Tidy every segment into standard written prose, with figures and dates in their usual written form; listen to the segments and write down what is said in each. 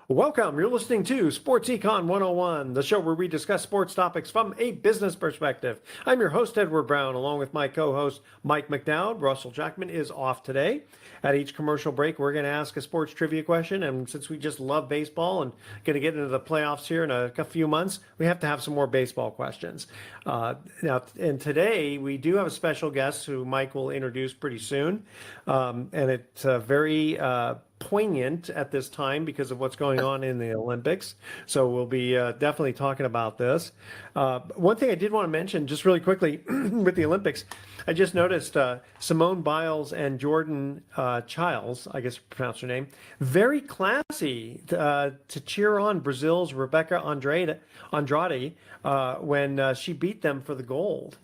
Welcome. You're listening to Sports Econ 101, the show where we discuss sports topics from a business perspective. I'm your host, Edward Brown, along with my co-host, Mike McNabb. Russell Jackman is off today. At each commercial break, we're going to ask a sports trivia question. And since we just love baseball and going to get into the playoffs here in a few months, we have to have some more baseball questions. And today we do have a special guest who Mike will introduce pretty soon. And it's very poignant at this time because of what's going on in the Olympics. So we'll be definitely talking about this. One thing I did want to mention just really quickly with the Olympics, I just noticed Simone Biles and Jordan Childs, I guess pronounce her name, very classy to cheer on Brazil's Rebecca Andrade when she beat them for the gold.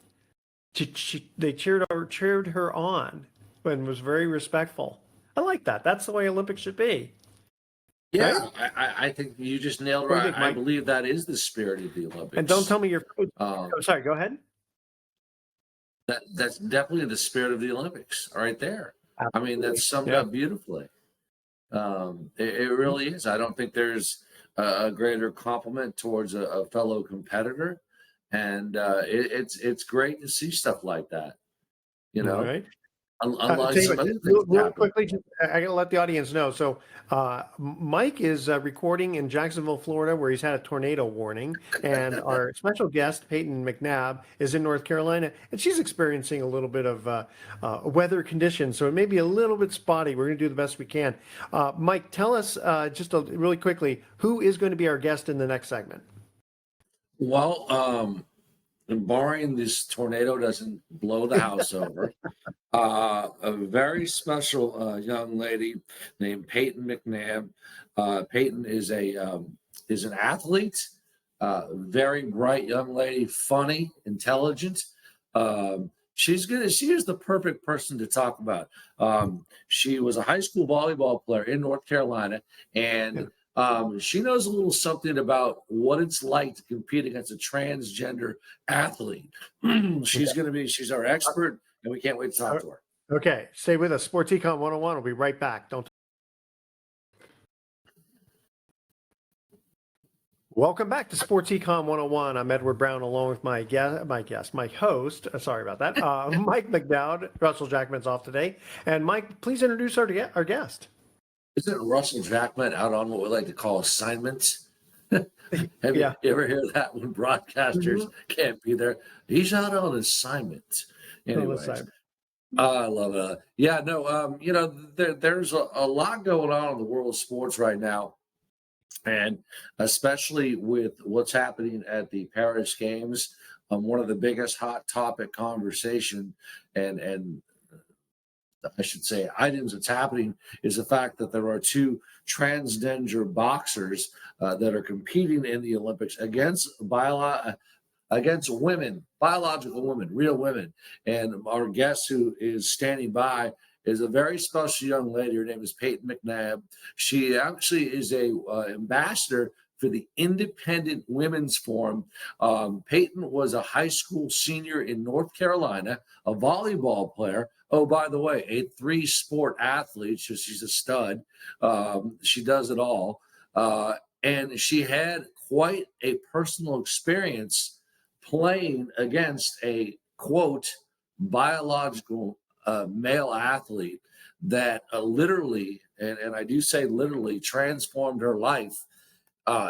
They cheered her on and was very respectful. I like that. That's the way Olympics should be. Yeah, right? I think you just nailed it. Right. I believe that is the spirit of the Olympics. And don't tell me you're. Sorry, go ahead. That's definitely the spirit of the Olympics, right there. Absolutely. I mean, that's summed up beautifully. It really is. I don't think there's a greater compliment towards a fellow competitor, and it's great to see stuff like that. You know. Right. Real quickly, I gotta let the audience know. So, Mike is recording in Jacksonville, Florida, where he's had a tornado warning, and our special guest, Payton McNabb, is in North Carolina, and she's experiencing a little bit of weather conditions, so it may be a little bit spotty. We're going to do the best we can. Mike, tell us just really quickly who is going to be our guest in the next segment. Well, barring this tornado doesn't blow the house over, a very special young lady named Payton McNabb. Payton is an athlete, very bright young lady, funny, intelligent. She is the perfect person to talk about. She was a high school volleyball player in North Carolina, and she knows a little something about what it's like to compete against a transgender athlete. She's our expert, and we can't wait to talk to her. Okay, stay with us. Sports Econ 101. We'll be right back. Welcome back to Sports Econ 101. I'm Edward Brown, along with my host. Sorry about that. Mike McDowd. Russell Jackman's off today. And Mike, please introduce our guest. Isn't Russell Jackman out on what we like to call assignments? Have you ever hear that when broadcasters can't be there? He's out on assignment. Anyways, I love it. Yeah, no, there's a lot going on in the world of sports right now, and especially with what's happening at the Paris Games. One of the biggest hot topic conversation and I should say items that's happening is the fact that there are two transgender boxers that are competing in the Olympics against women, biological women, real women. And our guest who is standing by is a very special young lady. Her name is Payton McNabb. She actually is a ambassador for the Independent Women's Forum. Payton was a high school senior in North Carolina, a volleyball player. Oh, by the way, a 3-sport athlete. So she's a stud. She does it all. And she had quite a personal experience playing against a, quote, biological male athlete that literally, and I do say literally, transformed her life.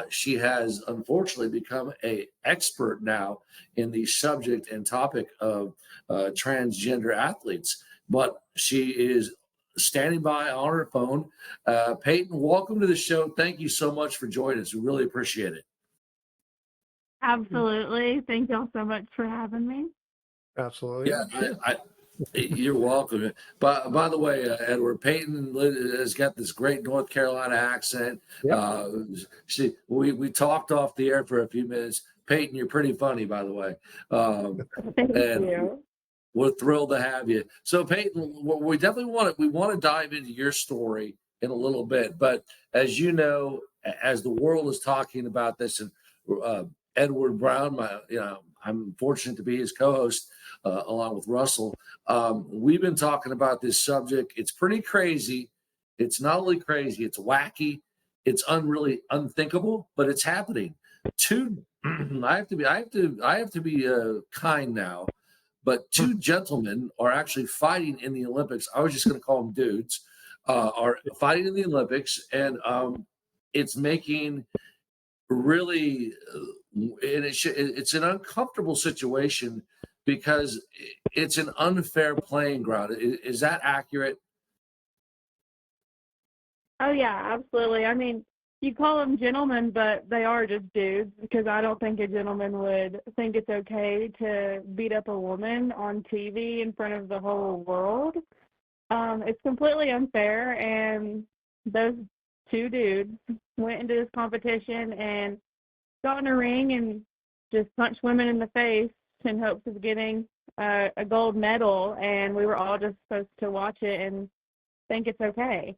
She has unfortunately become an expert now in the subject and topic of transgender athletes. But she is standing by on her phone. Payton, welcome to the show. Thank you so much for joining us. We really appreciate it. Absolutely. Thank y'all so much for having me. Absolutely. Yeah, you're welcome. By the way, Edward, Payton has got this great North Carolina accent. Yep. We talked off the air for a few minutes. Payton, you're pretty funny, by the way. Thank you. We're thrilled to have you. So, Payton, we definitely want to dive into your story in a little bit. But as you know, as the world is talking about this, and Edward Brown, I'm fortunate to be his co-host along with Russell. We've been talking about this subject. It's pretty crazy. It's not only crazy, it's wacky. it's really unthinkable, but it's happening. Two, I have to be kind now, but two gentlemen are actually fighting in the Olympics. I was just going to call them dudes, are fighting in the Olympics, and it's making really, and it's an uncomfortable situation because it's an unfair playing ground. Is that accurate? Oh yeah, absolutely. I mean, you call them gentlemen, but they are just dudes because I don't think a gentleman would think it's okay to beat up a woman on TV in front of the whole world. It's completely unfair, and those two dudes went into this competition and got in a ring and just punched women in the face in hopes of getting a gold medal, and we were all just supposed to watch it and think it's okay.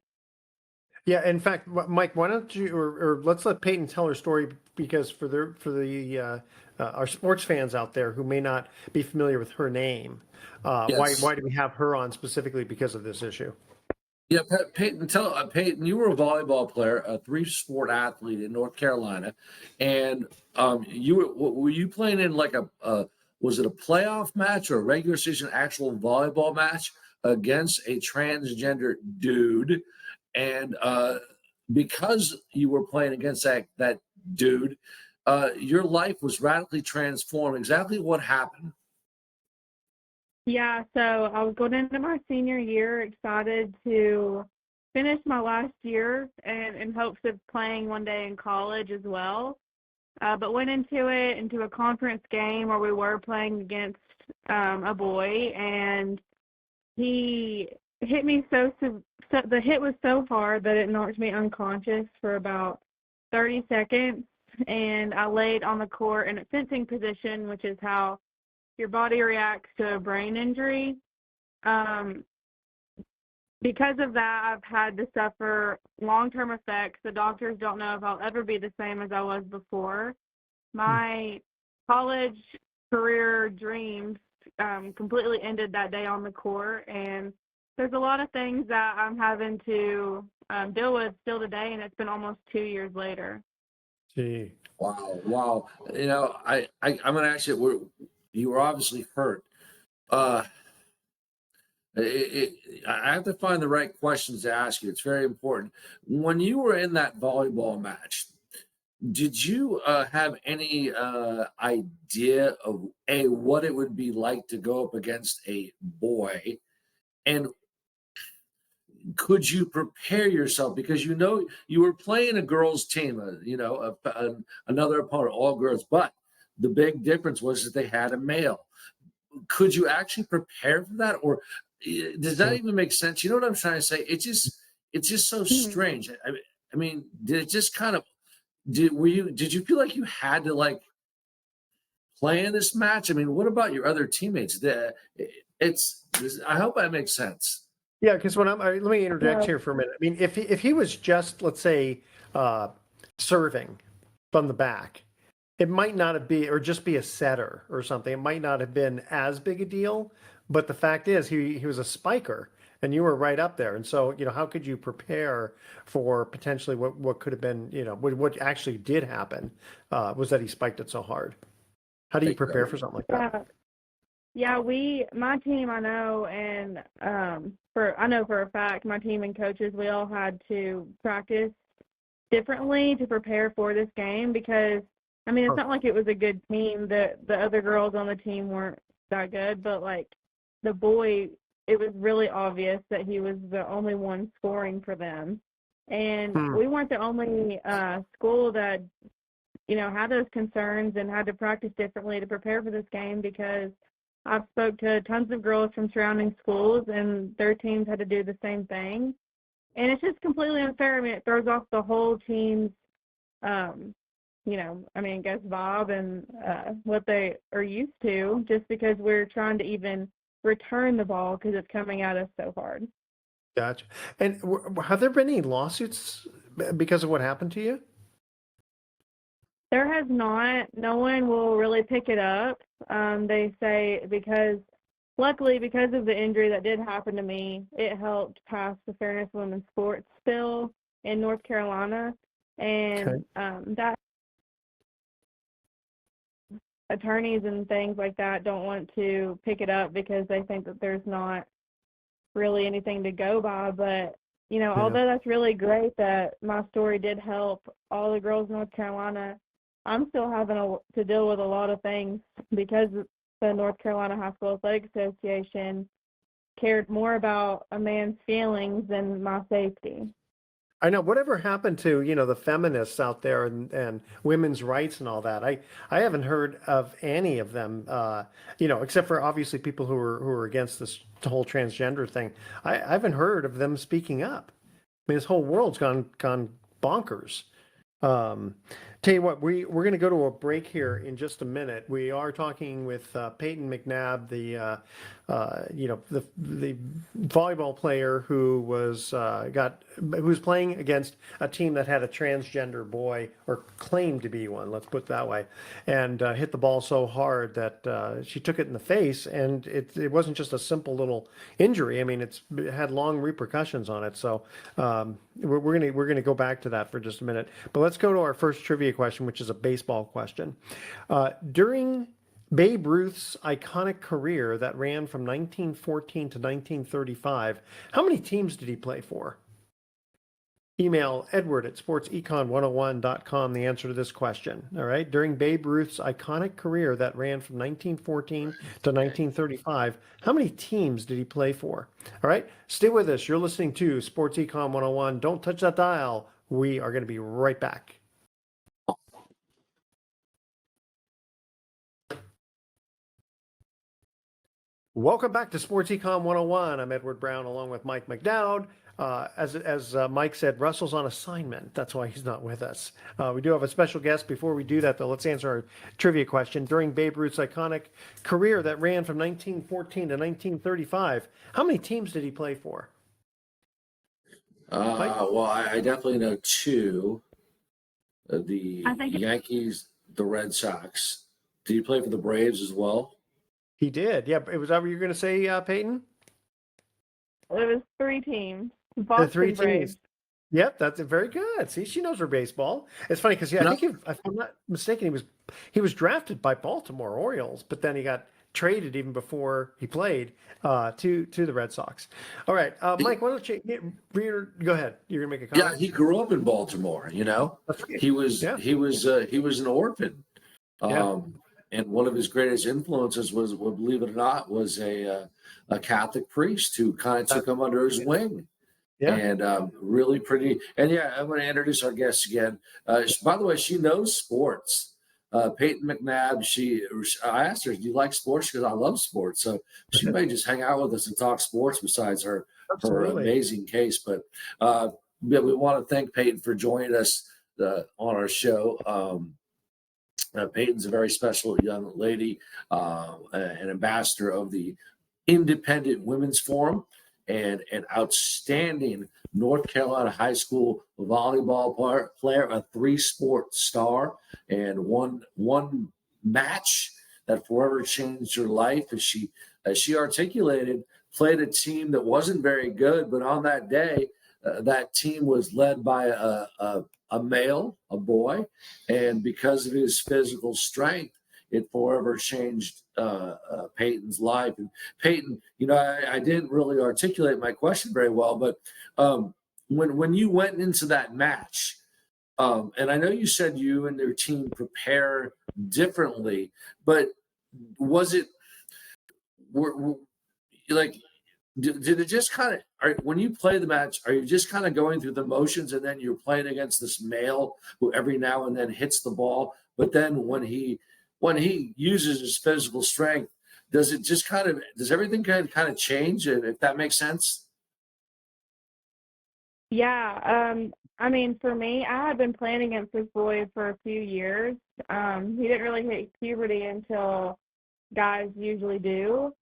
Yeah, in fact, Mike, why don't you, or let's let Payton tell her story because for our sports fans out there who may not be familiar with her name, Yes. why do we have her on specifically because of this issue? Yeah, Peyton, Peyton, you were a volleyball player, a three-sport athlete in North Carolina, and were you playing in like was it a playoff match or a regular season actual volleyball match against a transgender dude? And because you were playing against that dude, your life was radically transformed. Exactly what happened? Yeah, so I was going into my senior year, excited to finish my last year and in hopes of playing one day in college as well. But went into a conference game where we were playing against a boy, and he hit me so the hit was so hard that it knocked me unconscious for about 30 seconds, and I laid on the court in a fencing position, which is how your body reacts to a brain injury. Um, because of that, I've had to suffer long-term effects. The doctors don't know if I'll ever be the same as I was before. My college career dreams completely ended that day on the court, and there's a lot of things that I'm having to deal with still today, and it's been almost 2 years later. Gee. Wow. You know, I'm going to ask you. You were obviously hurt. Uh, I have to find the right questions to ask you. It's very important. When you were in that volleyball match, did you have any idea of what it would be like to go up against a boy, and could you prepare yourself because you were playing a girls' team, another opponent, all girls, but the big difference was that they had a male. Could you actually prepare for that, or does that even make sense? You know what I'm trying to say? It's just so strange. I mean, did it just kind of did you feel like you had to like play in this match? I mean, what about your other teammates? I hope that makes sense. Yeah, because let me interject here for a minute. I mean, if he was just, let's say, serving from the back, it might not have been, or just be a setter or something. It might not have been as big a deal. But the fact is, he was a spiker, and you were right up there. And so, how could you prepare for potentially what could have been, what actually did happen was that he spiked it so hard. How do you prepare for something like that? Yeah, my team, I know, and I know for a fact, my team and coaches, we all had to practice differently to prepare for this game because, I mean, it's not like it was a good team. The other girls on the team weren't that good, but like the boy, it was really obvious that he was the only one scoring for them. And we weren't the only school that, had those concerns and had to practice differently to prepare for this game because I've spoke to tons of girls from surrounding schools, and their teams had to do the same thing. And it's just completely unfair. I mean, it throws off the whole team's, I guess vibe and what they are used to just because we're trying to even return the ball because it's coming at us so hard. Gotcha. And have there been any lawsuits because of what happened to you? There has not. No one will really pick it up. They say luckily, because of the injury that did happen to me, it helped pass the Fairness Women's Sports bill in North Carolina. And that attorneys and things like that don't want to pick it up because they think that there's not really anything to go by. But, although that's really great that my story did help all the girls in North Carolina, I'm still having to deal with a lot of things because the North Carolina High School Athletic Association cared more about a man's feelings than my safety. I know. Whatever happened to, the feminists out there and women's rights and all that? I haven't heard of any of them, except for obviously people who are against this whole transgender thing. I haven't heard of them speaking up. I mean, this whole world's gone bonkers. Tell you what, we're going to go to a break here in just a minute. We are talking with Payton McNabb, the volleyball player who was playing against a team that had a transgender boy, or claimed to be one. Let's put it that way, and hit the ball so hard that she took it in the face, and it wasn't just a simple little injury. I mean, it had long repercussions on it. So we're gonna go back to that for just a minute. But let's go to our first trivia question, which is a baseball question. During Babe Ruth's iconic career that ran from 1914 to 1935, how many teams did he play for? Email edward@sportsecon101.com the answer to this question. All right. During Babe Ruth's iconic career that ran from 1914 to 1935, how many teams did he play for? All right. Stay with us. You're listening to Sports Econ 101. Don't touch that dial. We are going to be right back. Welcome back to Sports Econ 101. I'm Edward Brown along with Mike McDowd. As Mike said, Russell's on assignment. That's why he's not with us. We do have a special guest. Before we do that, though, let's answer our trivia question. During Babe Ruth's iconic career that ran from 1914 to 1935, how many teams did he play for? Well, I definitely know two. The Yankees, the Red Sox. Did he play for the Braves as well? He did. Yeah. Was that what you were going to say, Peyton? It was 3 teams. Boston The 3 Braves. teams. Yep, that's very good. See, she knows her baseball. It's funny because I think if I'm not mistaken, he was drafted by Baltimore Orioles, but then he got traded even before he played to the Red Sox. All right, Mike, why don't you go ahead? You're gonna make a comment. Yeah, he grew up in Baltimore. That's right. He was an orphan. And one of his greatest influences was, well, believe it or not, was a Catholic priest who kind of took him under his wing. Yeah. And really pretty. And I'm going to introduce our guest again. By the way, she knows sports. Payton McNabb. I asked her, "Do you like sports?" She goes, "I love sports." So she may just hang out with us and talk sports besides her amazing case. But we want to thank Payton for joining us on our show. Peyton's a very special young lady, an ambassador of the Independent Women's Forum, and an outstanding North Carolina high school volleyball player, a 3-sport star, and one match that forever changed her life. As she articulated, played a team that wasn't very good, but on that day, that team was led by a male, a boy, and because of his physical strength, it forever changed Peyton's life. And Peyton, I didn't really articulate my question very well, but when you went into that match, and I know you said you and your team prepare differently, but was it did it just kind of, when you play the match, are you just kind of going through the motions and then you're playing against this male who every now and then hits the ball, but then when he uses his physical strength, does everything kind of change, if that makes sense? Yeah. I mean, for me, I had been playing against this boy for a few years. He didn't really hit puberty until guys usually do.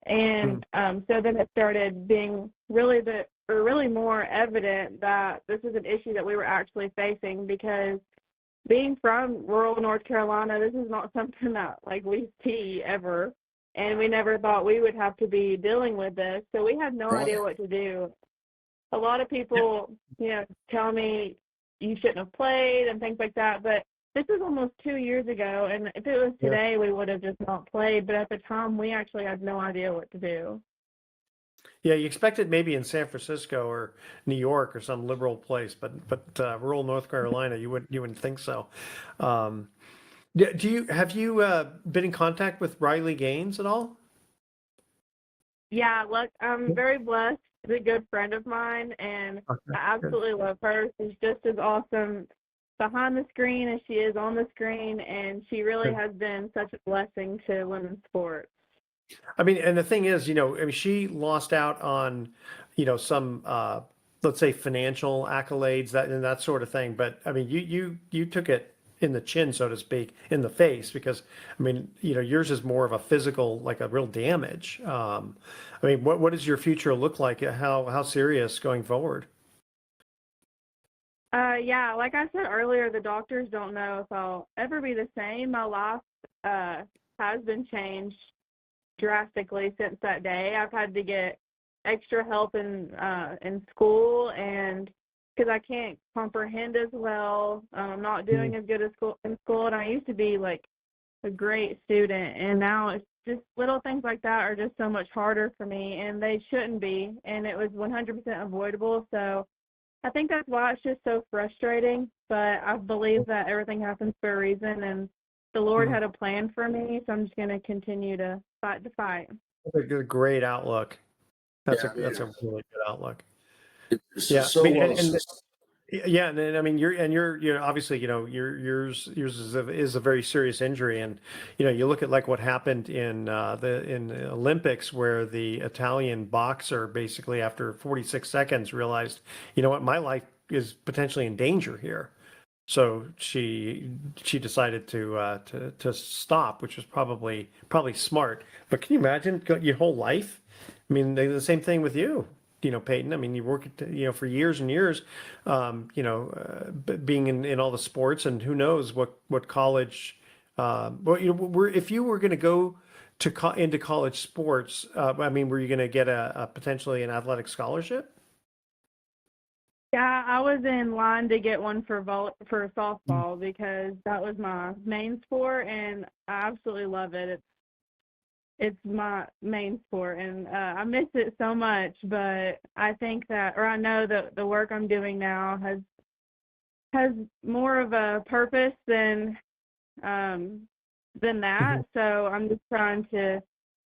And so then it started being really more evident that this is an issue that we were actually facing, because being from rural North Carolina, this is not something that we see ever. And we never thought we would have to be dealing with this. So we had no idea what to do. A lot of people, tell me, you shouldn't have played and things like that. But this is almost 2 years ago, and if it was Yeah. today, we would have just not played. But at the time, we actually had no idea what to do. Yeah, you expect it maybe in San Francisco or New York or some liberal place, but rural North Carolina, you wouldn't think so. Um, have you been in contact with Riley Gaines at all? Yeah, look, I'm very blessed. She's a good friend of mine, and Okay, I good. absolutely love her. She's just as awesome behind the screen as she is on the screen, and she really Good. has been such a blessing to women's sports. I mean, and the thing is, I mean, she lost out on, some let's say financial accolades that sort of thing. But I mean, you took it in the chin, so to speak, in the face, because I mean, yours is more of a physical, like a real damage. I mean, what does your future look like? How serious going forward? Yeah, like I said earlier, the doctors don't know if I'll ever be the same. My life has been changed drastically since that day. I've had to get extra help in school, and because I can't comprehend as well. I'm not doing as good as in school, and I used to be like a great student, and now it's just little things like that are just so much harder for me, and they shouldn't be, and it was 100% avoidable. So I think that's why it's just so frustrating, but I believe that everything happens for a reason, and the Lord Mhm. had a plan for me, so I'm just going to continue to fight the fight. That's a great outlook. That's Yeah, a I that's mean, a really good outlook. it's Yeah, just I so mean, well. yeah, and then, I mean, you're obviously, yours is a very serious injury, and you look at like what happened in the Olympics, where the Italian boxer basically after 46 seconds realized, you know what, my life is potentially in danger here. So she decided to stop, which was probably smart. But can you imagine your whole life? I mean, the same thing with you, Peyton. I mean, you worked, for years and years, being in all the sports, and who knows what college. Well, if you were going to go into college sports, I mean, were you going to get a potentially an athletic scholarship? Yeah, I was in line to get one for softball because that was my main sport, and I absolutely love it. It's my main sport, and I miss it so much. But I think that, or I know that the work I'm doing now has more of a purpose than that. Mhm. So I'm just trying to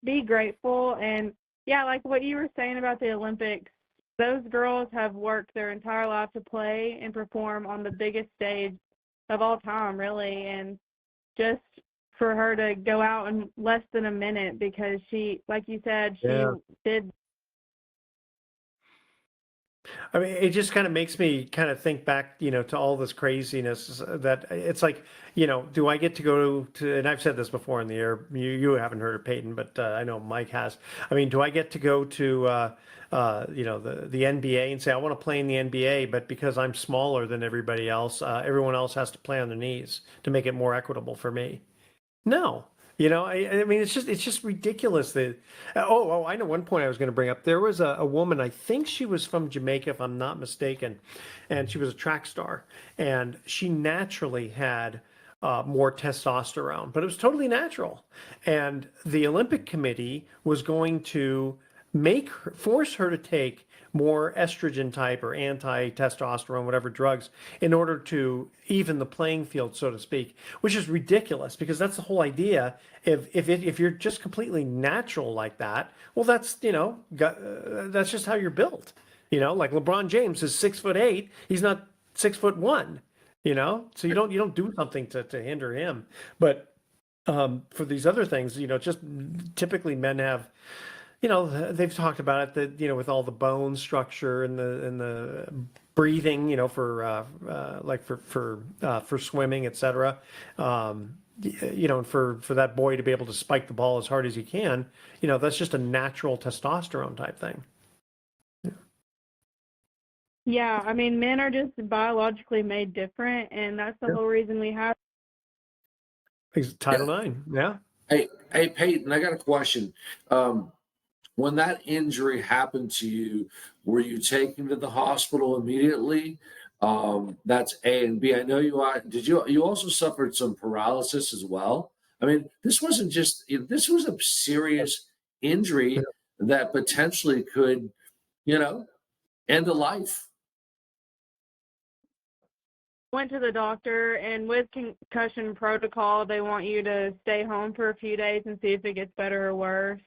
be grateful. And yeah, like what you were saying about the Olympics, those girls have worked their entire life to play and perform on the biggest stage of all time, really. And just for her to go out in less than a minute because she, like you said, she Yeah. did. I mean, it just kind of makes me kind of think back, to all this craziness that it's like, do I get to go to, and I've said this before in the air, you haven't heard of Peyton, but I know Mike has. I mean, do I get to go to, the NBA and say, I want to play in the NBA, but because I'm smaller than everybody else, everyone else has to play on their knees to make it more equitable for me? No. I mean, it's just ridiculous that. I know one point I was going to bring up. There was a woman, I think she was from Jamaica, if I'm not mistaken, and she was a track star, and she naturally had more testosterone, but it was totally natural. And the Olympic Committee was going to force her to take more estrogen type or anti-testosterone, whatever drugs, in order to even the playing field, so to speak, which is ridiculous because that's the whole idea. If you're just completely natural like that, well, that's just how you're built. Like LeBron James is 6'8", he's not 6'1". So you don't do something to hinder him. But for these other things, just typically men have, they've talked about it that, with all the bone structure and the breathing, like for swimming, etc. And for that boy to be able to spike the ball as hard as he can, that's just a natural testosterone type thing. Yeah, I mean, men are just biologically made different, and that's the Yeah. whole reason we have. Title IX, yeah. Hey, Peyton, I got a question. When that injury happened to you, were you taken to the hospital immediately? That's A, and B. I know you are. You also suffered some paralysis as well? I mean, this wasn't just. This was a serious injury that potentially could, you know, end a life. Went to the doctor, and with concussion protocol, they want you to stay home for a few days and see if it gets better or worse.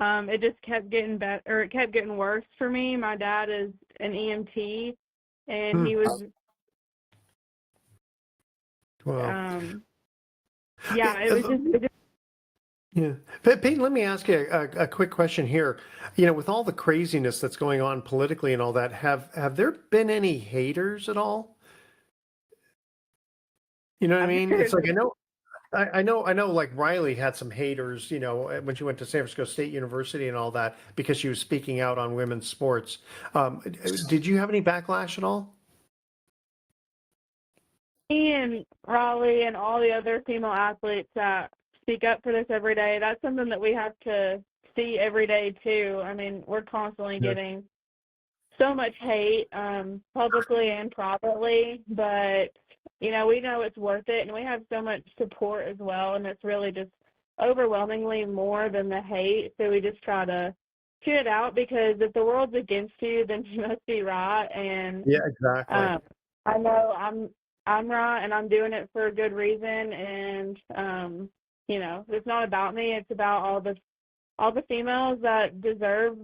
It just kept getting better, or it kept getting worse for me. My dad is an EMT, and he was, Wow. yeah, it was just. Yeah. Peyton, let me ask you a quick question here. You know, with all the craziness that's going on politically and all that, have there been any haters at all? You know what I mean? It's like I know. Like Riley had some haters. You know, when she went to San Francisco State University and all that because she was speaking out on women's sports. Did you have any backlash at all? Me and Raleigh and all the other female athletes that speak up for this every day, that's something that we have to see every day too. I mean, we're constantly getting so much hate, publicly and privately, but you know, we know it's worth it, and we have so much support as well, and it's really just overwhelmingly more than the hate. So we just try to shoot it out, because if the world's against you, then you must be right. And Yeah, exactly. I know I'm right, and I'm doing it for a good reason. And you know, it's not about me; it's about all the females that deserve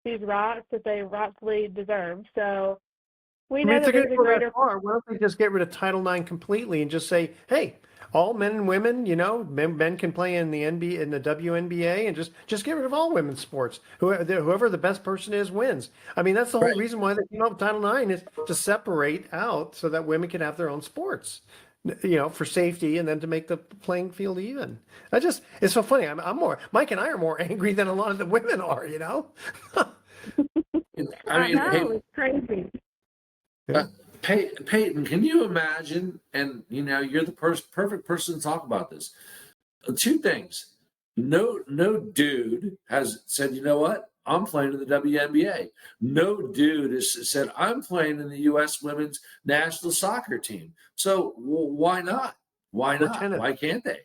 these rights that they rightfully deserve. So we know that there's a greater. Why don't they just get rid of Title IX completely and just say, hey, all men and women, you know, men can play in the NBA, in the WNBA, and just get rid of all women's sports. Whoever the best person is wins. I mean, that's the whole reason why they came up with Title IX, is to separate out so that women can have their own sports, you know, for safety, and then to make the playing field even. It's so funny. Mike and I are more angry than a lot of the women are, you know? I mean, know, it's crazy. Peyton, can you imagine? And you know, you're the perfect person to talk about this. Two things. No dude has said, you know what? I'm playing in the WNBA. No dude has said, I'm playing in the U.S. women's national soccer team. So why not? Why not? Tennis. Why can't they?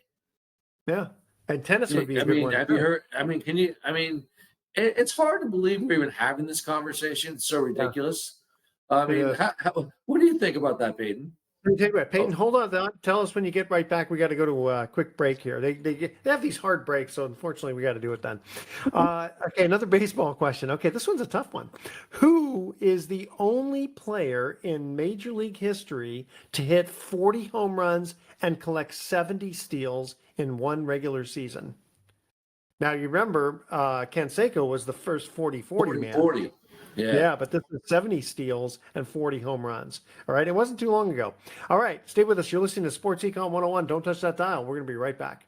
Yeah. And tennis would be a good one. Have you heard? I mean, it's hard to believe we're even having this conversation. It's so ridiculous. I mean, what do you think about that, Peyton? Peyton, hold on. Tell us when you get right back. We got to go to a quick break here. They have these hard breaks, so unfortunately we got to do it then. Okay, another baseball question. Okay, this one's a tough one. Who is the only player in Major League history to hit 40 home runs and collect 70 steals in one regular season? Now, you remember Canseco was the first 40-40 man. 40. Yeah, but this is 70 steals and 40 home runs. All right, it wasn't too long ago. All right, stay with us. You're listening to Sports Econ 101. Don't touch that dial. We're going to be right back.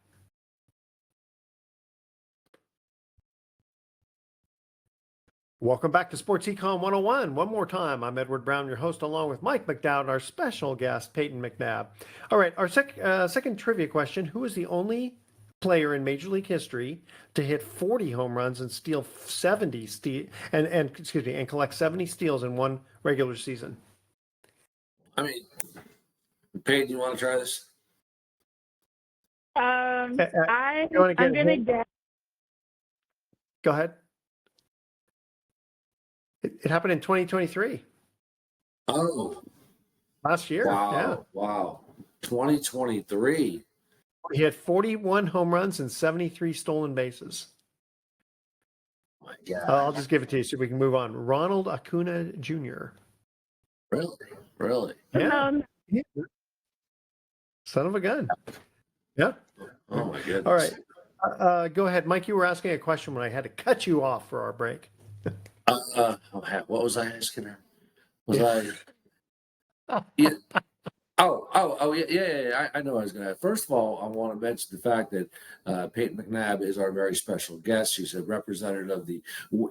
Welcome back to Sports Econ 101. One more time, I'm Edward Brown, your host, along with Mike McDowd, our special guest, Payton McNabb. All right, our second trivia question: who is the only player in Major League history to hit 40 home runs and steal 70 and collect 70 steals in one regular season? I mean, Peyton, you want to try this? I'm gonna guess. Go ahead. It happened in 2023. Oh, last year. Wow! Yeah. Wow! 2023. He had 41 home runs and 73 stolen bases. Oh my God. I'll just give it to you so we can move on. Ronald Acuna Jr. Really? Yeah. Son of a gun. Yeah. Oh my goodness. All right. Go ahead, Mike. You were asking a question when I had to cut you off for our break. What was I asking her? Yeah. Yeah. I know I was going to. First of all, I want to mention the fact that Payton McNabb is our very special guest. She's a representative of the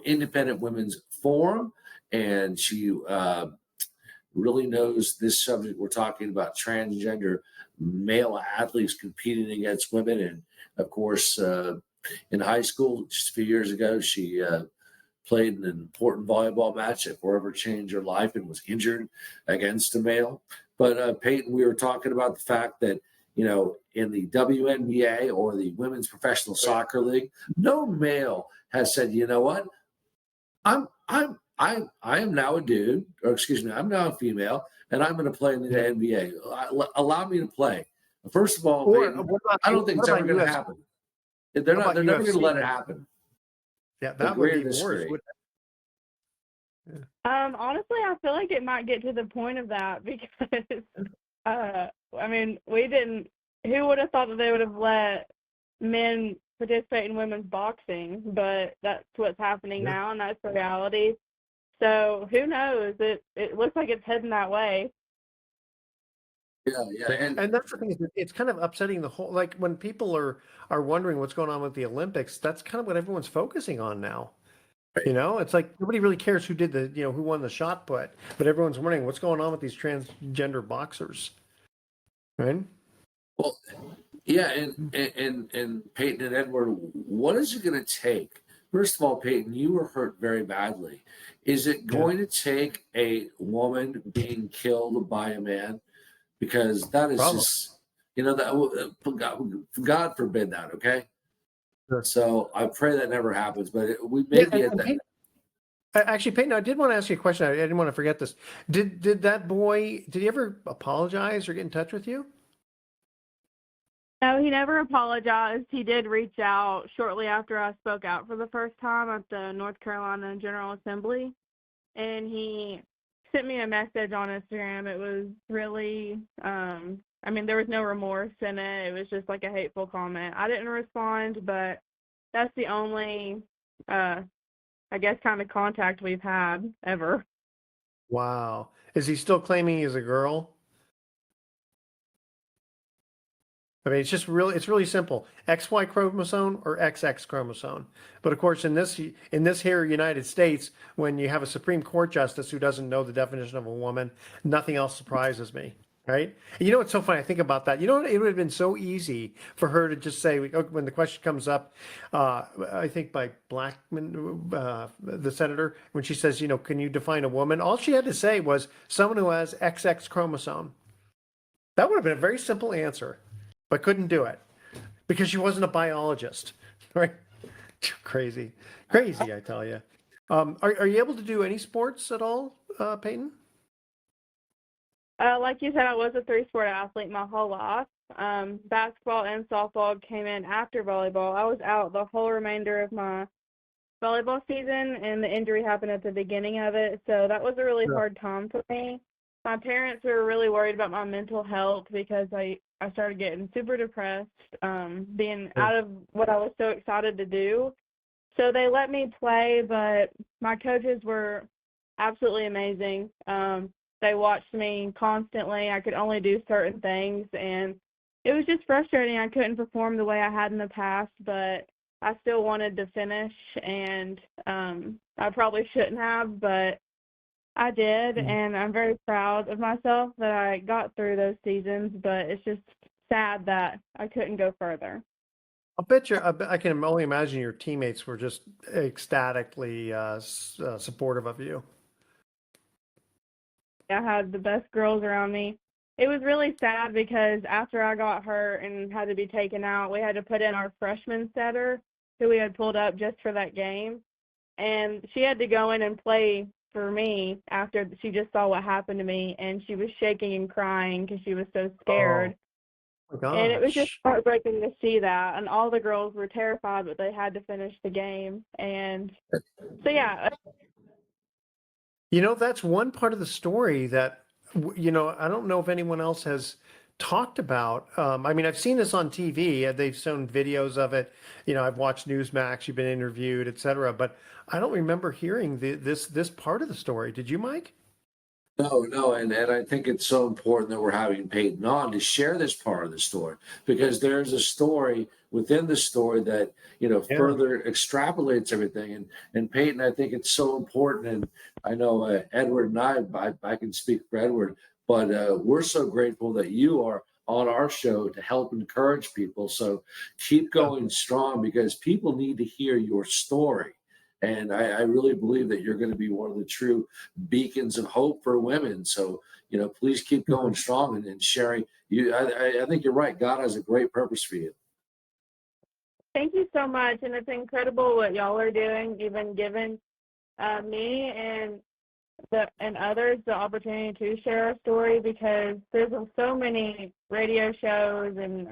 Independent Women's Forum, and she really knows this subject. We're talking about transgender male athletes competing against women. And of course, in high school, just a few years ago, she played in an important volleyball match that forever changed her life and was injured against a male. But Payton, we were talking about the fact that, in the WNBA or the Women's Professional Soccer League, no male has said, you know what, I am now a dude, or excuse me, I'm now a female, and I'm going to play in the NBA. Allow me to play. First of all, Payton, I don't think it's ever going to happen. They're never going to let it happen. Yeah, that would be worse. Honestly, I feel like it might get to the point of that because, who would have thought that they would have let men participate in women's boxing? But that's what's happening now, and that's the reality. So who knows? It looks like it's heading that way. Yeah, and that's the thing. It's kind of upsetting the whole. Like when people are wondering what's going on with the Olympics, that's kind of what everyone's focusing on now. Right. It's like nobody really cares who did who won the shot put, but everyone's wondering what's going on with these transgender boxers, right? Well, yeah, and Payton and Edward, what is it going to take? First of all, Payton, you were hurt very badly. Is it going to take a woman being killed by a man? Because that is just, that God forbid that, okay? Sure. So I pray that never happens, but we may be at that. Payton, actually, Payton, I did want to ask you a question. I didn't want to forget this. Did that boy, did he ever apologize or get in touch with you? No, he never apologized. He did reach out shortly after I spoke out for the first time at the North Carolina General Assembly, and he sent me a message on Instagram. It was really, there was no remorse in it. It was just like a hateful comment. I didn't respond, but that's the only, kind of contact we've had ever. Wow. Is he still claiming he's a girl? It's really simple. XY chromosome or XX chromosome. But of course, in this here United States, when you have a Supreme Court justice who doesn't know the definition of a woman, nothing else surprises me, right? And what's so funny? I think about that. It would have been so easy for her to just say, when the question comes up, I think by Blackman, the senator, when she says, can you define a woman? All she had to say was someone who has XX chromosome. That would have been a very simple answer. But couldn't do it because she wasn't a biologist, right? Crazy, I tell you. Are you able to do any sports at all, Payton? Like you said, I was a 3-sport athlete my whole life. Basketball and softball came in after volleyball. I was out the whole remainder of my volleyball season, and the injury happened at the beginning of it, so that was a really hard time for me. My parents were really worried about my mental health because I started getting super depressed, being out of what I was so excited to do. So they let me play, but my coaches were absolutely amazing. They watched me constantly. I could only do certain things, and it was just frustrating. I couldn't perform the way I had in the past, but I still wanted to finish, and I probably shouldn't have, but I did, and I'm very proud of myself that I got through those seasons, but it's just sad that I couldn't go further. I can only imagine your teammates were just ecstatically supportive of you. I had the best girls around me. It was really sad because after I got hurt and had to be taken out, we had to put in our freshman setter who we had pulled up just for that game, and she had to go in and play for me after she just saw what happened to me, and she was shaking and crying because she was so scared. Oh my gosh. And it was just heartbreaking to see that, and all the girls were terrified, but they had to finish the game. And so yeah, that's one part of the story that I don't know if anyone else has talked about. I've seen this on TV. They've shown videos of it. I've watched Newsmax. You've been interviewed, etc. But I don't remember hearing this part of the story. Did you, Mike? No, and I think it's so important that we're having Payton on to share this part of the story, because there's a story within the story that further extrapolates everything. And Payton, I think it's so important. And I know Edward and I can speak for Edward, but we're so grateful that you are on our show to help encourage people. So keep going strong, because people need to hear your story. And I really believe that you're going to be one of the true beacons of hope for women. So, please keep going strong and sharing. I think you're right. God has a great purpose for you. Thank you so much, and it's incredible what y'all are doing, even giving me and others the opportunity to share our story, because there's so many radio shows and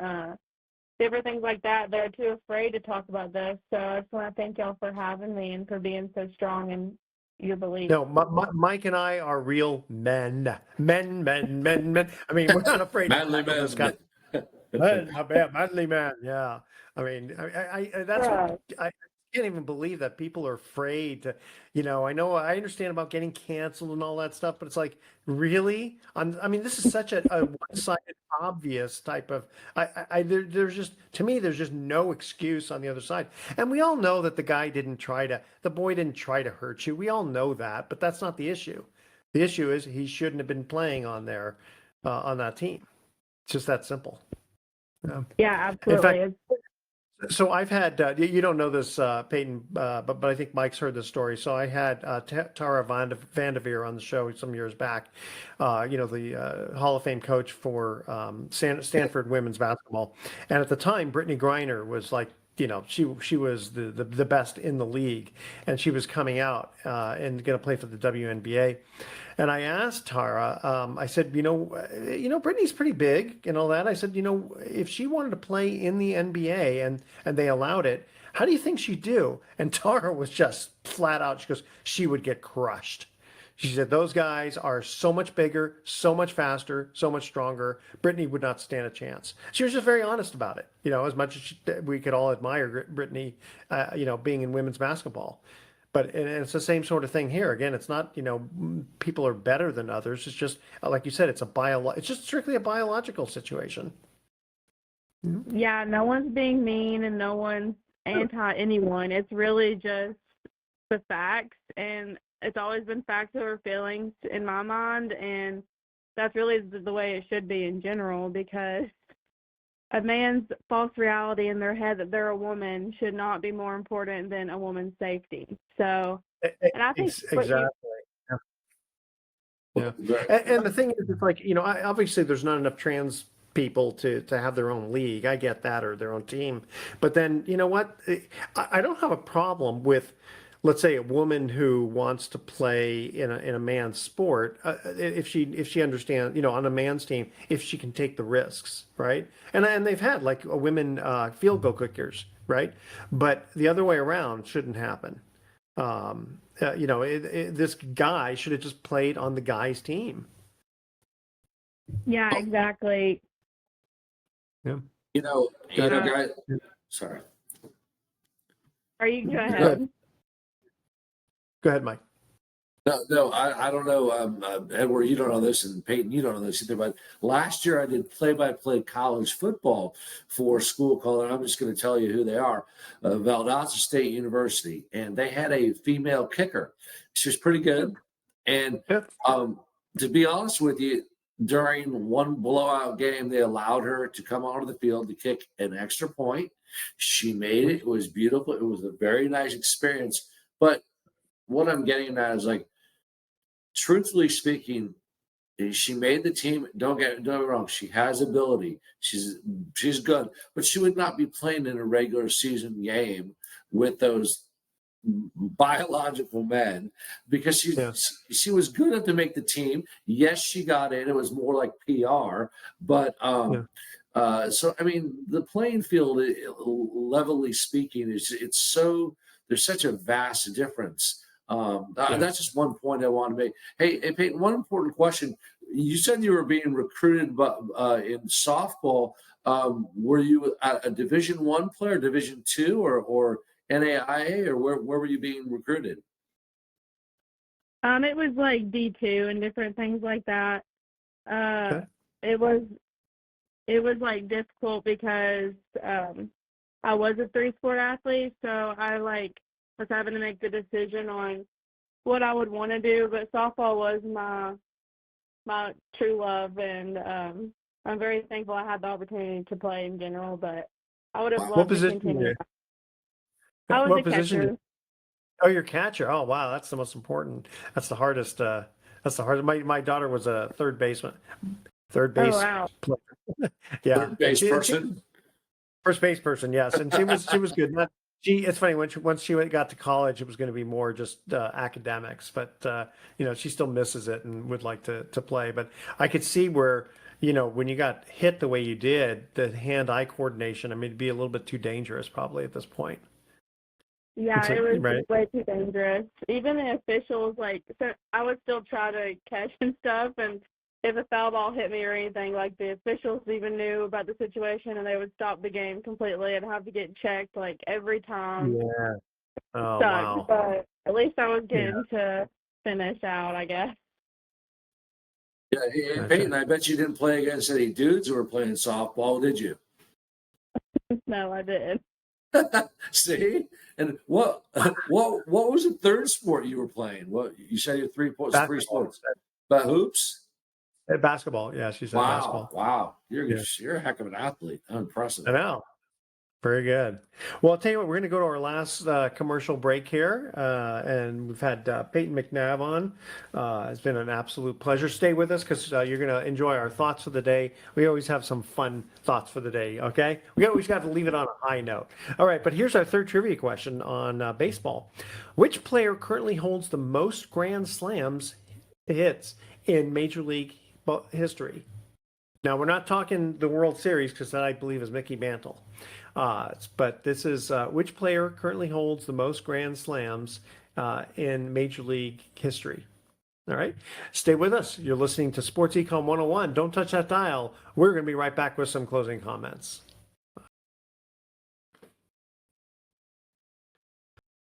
different things like that that are too afraid to talk about this. So I just want to thank y'all for having me and for being so strong in your beliefs. No, Mike and I are real men. Men. I mean, we're not afraid Manly to tackle this guy. Manly man. Yeah. I mean, that's what I can't even believe that people are afraid to, I understand about getting canceled and all that stuff, but it's like, really? I mean, this is such a one-sided, obvious type of, there's just, to me, there's just no excuse on the other side. And we all know that the boy didn't try to hurt you. We all know that, but that's not the issue. The issue is he shouldn't have been playing on there, on that team. It's just that simple. Yeah, absolutely. In fact, so I've had, you don't know this, Payton, but I think Mike's heard this story. So I had Tara Vanderveer on the show some years back, the Hall of Fame coach for Stanford women's basketball. And at the time, Brittany Griner was like, she was the best in the league, and she was coming out and going to play for the WNBA. And I asked Tara, I said, Brittany's pretty big and all that. I said, if she wanted to play in the NBA and they allowed it, how do you think she'd do? And Tara was just flat out. She goes, she would get crushed. She said, those guys are so much bigger, so much faster, so much stronger. Brittany would not stand a chance. She was just very honest about it, as much as we could all admire Brittany, being in women's basketball. But and it's the same sort of thing here. Again, it's not, people are better than others. It's just, like you said, it's just strictly a biological situation. Yeah, no one's being mean and no one's anti anyone. It's really just the facts, and it's always been facts over feelings in my mind, and that's really the way it should be in general, because a man's false reality in their head that they're a woman should not be more important than a woman's safety. So, and I think exactly. Yeah. And the thing is, it's like, obviously there's not enough trans people to have their own league. I get that, or their own team. But then, you know what? I don't have a problem with, let's say, a woman who wants to play in a man's sport, if she understands, on a man's team, if she can take the risks, right? And they've had like a women field goal kickers, right? But the other way around shouldn't happen. This guy should have just played on the guy's team. Yeah, exactly. Yeah. Guys. Sorry. Are you go ahead? Go ahead, Mike. No, I don't know, Edward, you don't know this, and Payton, you don't know this either, but last year I did play-by-play college football for a school called, and I'm just going to tell you who they are, Valdosta State University, and they had a female kicker. She was pretty good, and to be honest with you, during one blowout game, they allowed her to come onto the field to kick an extra point. She made it. It was beautiful. It was a very nice experience, but what I'm getting at is, like, truthfully speaking, she made the team. Don't get me wrong. She has ability. She's good, but she would not be playing in a regular season game with those biological men, because she was good enough to make the team. Yes, she got in. It was more like PR, but so I mean, the playing field, levelly speaking, there's such a vast difference. That's just one point I want to make. Hey, Payton, one important question. You said you were being recruited in softball. Were you a Division I player, Division II, or NAIA, or where were you being recruited? It was like D2 and different things like that. It was like difficult because I was a 3-sport athlete, so I was having to make the decision on what I would want to do. But softball was my true love, and I'm very thankful I had the opportunity to play in general. But I would have loved to continue. I was a catcher. Oh, your catcher. Oh, wow. That's the most important. That's the hardest. That's the hardest. My daughter was a third Oh, base wow. player. Yeah. Third base She person. first base person. Yes. And she was good. It's funny once she got to college, it was going to be more just academics, but she still misses it and would like to play. But I could see where, when you got hit the way you did, the hand-eye coordination, I mean, it'd be a little bit too dangerous probably at this point. Yeah, it was Right. way too dangerous. Even the officials, so I would still try to catch and stuff, and if a foul ball hit me or anything, the officials even knew about the situation, and they would stop the game completely and have to get checked, every time. Yeah. Oh, Sucked, wow. but at least I was Yeah. getting to finish out, I guess. Yeah, hey, Peyton, I bet you didn't play against any dudes who were playing softball, did you? No, I didn't. See, and what was the third sport you were playing? What you said your three Basketball. sports, but hoops. Basketball. Yeah, she said Wow, basketball. wow, Yeah. you're a heck of an athlete. Impressive. I know. Very good. Well, I'll tell you what, we're going to go to our last commercial break here. And we've had Payton McNabb on. It's been an absolute pleasure. Stay with us because you're going to enjoy our thoughts for the day. We always have some fun thoughts for the day, okay? We always got to leave it on a high note. All right, but here's our third trivia question on baseball. Which player currently holds the most grand slams hits in Major League history? Now, we're not talking the World Series because that I believe is Mickey Mantle. But this is which player currently holds the most grand slams in Major League history? All right. Stay with us. You're listening to Sports Econ 101. Don't touch that dial. We're going to be right back with some closing comments.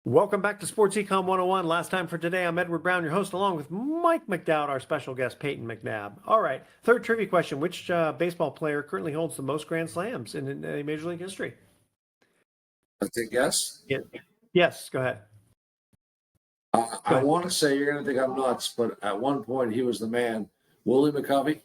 Welcome back to Sports Econ 101. Last time for today, I'm Edward Brown, your host, along with Mike McDowd, our special guest, Payton McNabb. All right, third trivia question. Which baseball player currently holds the most grand slams in Major League history? I think yes. Yeah. Yes, go ahead. I want to say you're going to think I'm nuts, but at one point he was the man. Willie McCovey?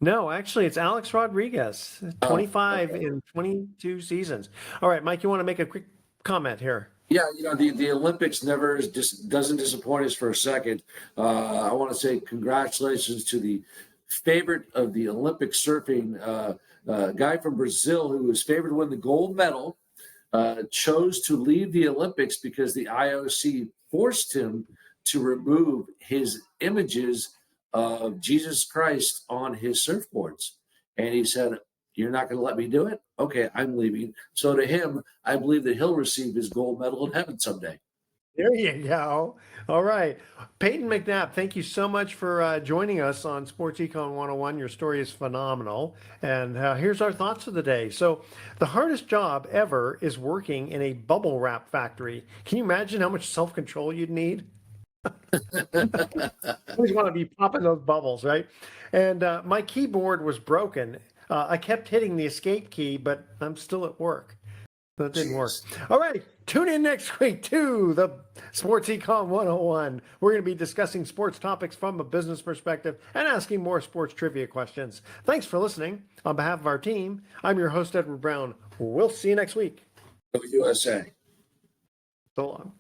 No, actually, it's Alex Rodriguez, 25 in 22 seasons. All right, Mike, you want to make a quick comment here? Yeah, the Olympics never doesn't disappoint us for a second. I want to say congratulations to the favorite of the Olympic surfing guy from Brazil who was favored to win the gold medal. Chose to leave the Olympics because the IOC forced him to remove his images of Jesus Christ on his surfboards. And he said, "You're not going to let me do it? Okay, I'm leaving." So to him, I believe that he'll receive his gold medal in heaven someday. There you go. All right. Payton McNabb, thank you so much for joining us on Sports Econ 101. Your story is phenomenal. And here's our thoughts of the day. So the hardest job ever is working in a bubble wrap factory. Can you imagine how much self-control you'd need? Always want to be popping those bubbles, right? And my keyboard was broken. I kept hitting the escape key, but I'm still at work. That didn't work. All right. Tune in next week to the Sports Econ 101. We're going to be discussing sports topics from a business perspective and asking more sports trivia questions. Thanks for listening. On behalf of our team, I'm your host, Edward Brown. We'll see you next week. USA. So long.